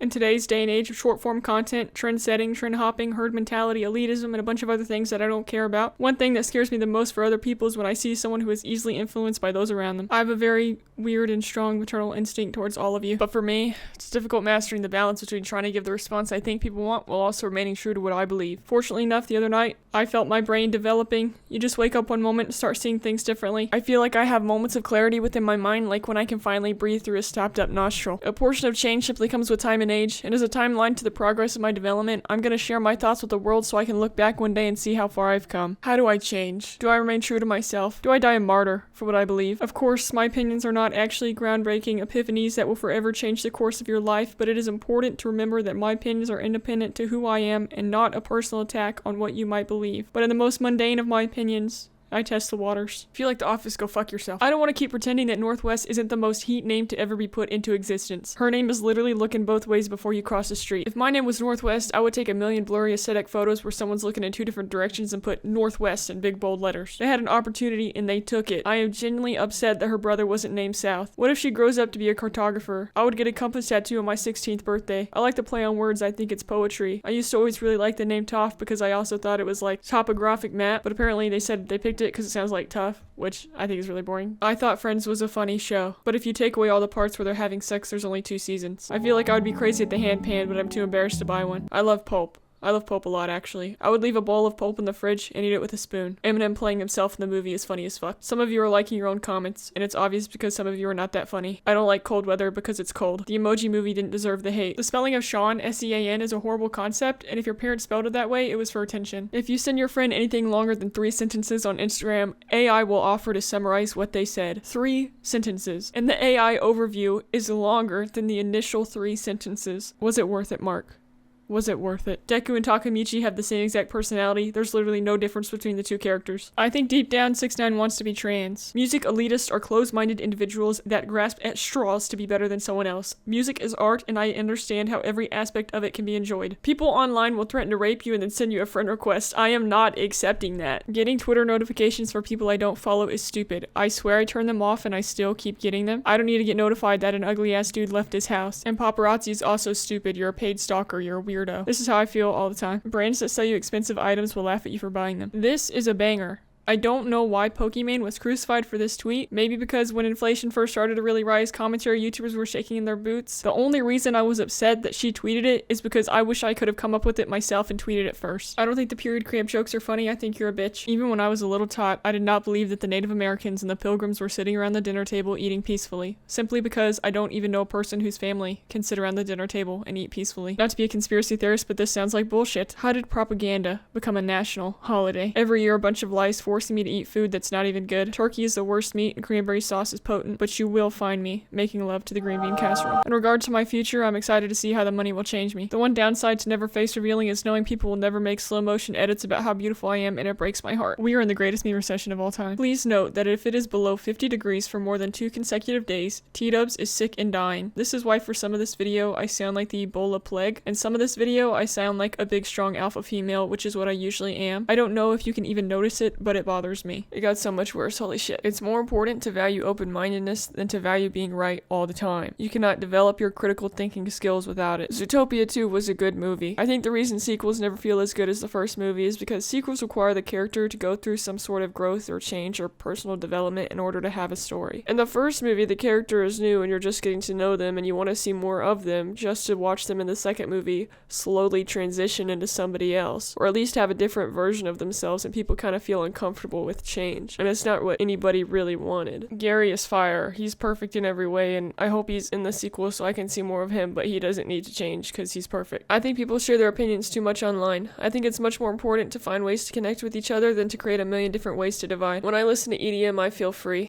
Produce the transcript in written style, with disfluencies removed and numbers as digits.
In today's day and age of short-form content, trend-setting, trend-hopping, herd mentality, elitism, and a bunch of other things that I don't care about, one thing that scares me the most for other people is when I see someone who is easily influenced by those around them. I have a very weird and strong maternal instinct towards all of you, but for me, it's difficult mastering the balance between trying to give the response I think people want while also remaining true to what I believe. Fortunately enough, the other night, I felt my brain developing. You just wake up one moment and start seeing things differently. I feel like I have moments of clarity within my mind, like when I can finally breathe through a stopped-up nostril. A portion of change simply comes with time and age, and as a timeline to the progress of my development, I'm gonna share my thoughts with the world so I can look back one day and see how far I've come. How do I change? Do I remain true to myself? Do I die a martyr for what I believe? Of course, my opinions are not actually groundbreaking epiphanies that will forever change the course of your life, but it is important to remember that my opinions are independent to who I am and not a personal attack on what you might believe. But in the most mundane of my opinions, I test the waters. If you like The Office, go fuck yourself. I don't want to keep pretending that Northwest isn't the most heat name to ever be put into existence. Her name is literally looking both ways before you cross the street. If my name was Northwest, I would take a million blurry aesthetic photos where someone's looking in two different directions and put Northwest in big bold letters. They had an opportunity and they took it. I am genuinely upset that her brother wasn't named South. What if she grows up to be a cartographer? I would get a compass tattoo on my 16th birthday. I like to play on words. I think it's poetry. I used to always really like the name Toph because I also thought it was like topographic map, but apparently they said they picked it because it sounds like tough, which I think is really boring. I thought Friends was a funny show, but if you take away all the parts where they're having sex, there's only 2 seasons. I feel like I would be crazy at the handpan, but I'm too embarrassed to buy one. I love pulp. I love pulp a lot, actually. I would leave a bowl of pulp in the fridge and eat it with a spoon. Eminem playing himself in the movie is funny as fuck. Some of you are liking your own comments, and it's obvious because some of you are not that funny. I don't like cold weather because it's cold. The Emoji Movie didn't deserve the hate. The spelling of Sean, S-E-A-N, is a horrible concept, and if your parents spelled it that way, it was for attention. If you send your friend anything longer than 3 sentences on Instagram, AI will offer to summarize what they said. 3 sentences. And the AI overview is longer than the initial 3 sentences. Was it worth it, Mark? Was it worth it? Deku and Takamichi have the same exact personality. There's literally no difference between the 2 characters. I think deep down 6ix9ine wants to be trans. Music elitists are closed-minded individuals that grasp at straws to be better than someone else. Music is art, and I understand how every aspect of it can be enjoyed. People online will threaten to rape you and then send you a friend request. I am not accepting that. Getting Twitter notifications for people I don't follow is stupid. I swear I turn them off and I still keep getting them. I don't need to get notified that an ugly-ass dude left his house. And paparazzi is also stupid. You're a paid stalker. You're a weirdo. This is how I feel all the time. Brands that sell you expensive items will laugh at you for buying them. This is a banger. I don't know why Pokimane was crucified for this tweet. Maybe because when inflation first started to really rise, commentary YouTubers were shaking in their boots. The only reason I was upset that she tweeted it is because I wish I could have come up with it myself and tweeted it first. I don't think the period cramp jokes are funny. I think you're a bitch. Even when I was a little tot, I did not believe that the Native Americans and the Pilgrims were sitting around the dinner table eating peacefully. Simply because I don't even know a person whose family can sit around the dinner table and eat peacefully. Not to be a conspiracy theorist, but this sounds like bullshit. How did propaganda become a national holiday? Every year a bunch of lies forcing me to eat food that's not even good. Turkey is the worst meat and cranberry sauce is potent, but you will find me making love to the green bean casserole. In regard to my future, I'm excited to see how the money will change me. The one downside to never face revealing is knowing people will never make slow motion edits about how beautiful I am, and it breaks my heart. We are in the greatest meme recession of all time. Please note that if it is below 50 degrees for more than 2 consecutive days, T-Dubs is sick and dying. This is why for some of this video I sound like the Ebola plague, and some of this video I sound like a big strong alpha female, which is what I usually am. I don't know if you can even notice it, but it bothers me. It got so much worse, holy shit. It's more important to value open-mindedness than to value being right all the time. You cannot develop your critical thinking skills without it. Zootopia 2 was a good movie. I think the reason sequels never feel as good as the first movie is because sequels require the character to go through some sort of growth or change or personal development in order to have a story. In the first movie, the character is new and you're just getting to know them and you want to see more of them just to watch them in the second movie slowly transition into somebody else, or at least have a different version of themselves and people kind of feel uncomfortable with change. And it's not what anybody really wanted. Gary is fire. He's perfect in every way, and I hope he's in the sequel so I can see more of him, but he doesn't need to change because he's perfect. I think people share their opinions too much online. I think it's much more important to find ways to connect with each other than to create a million different ways to divide. When I listen to EDM, I feel free.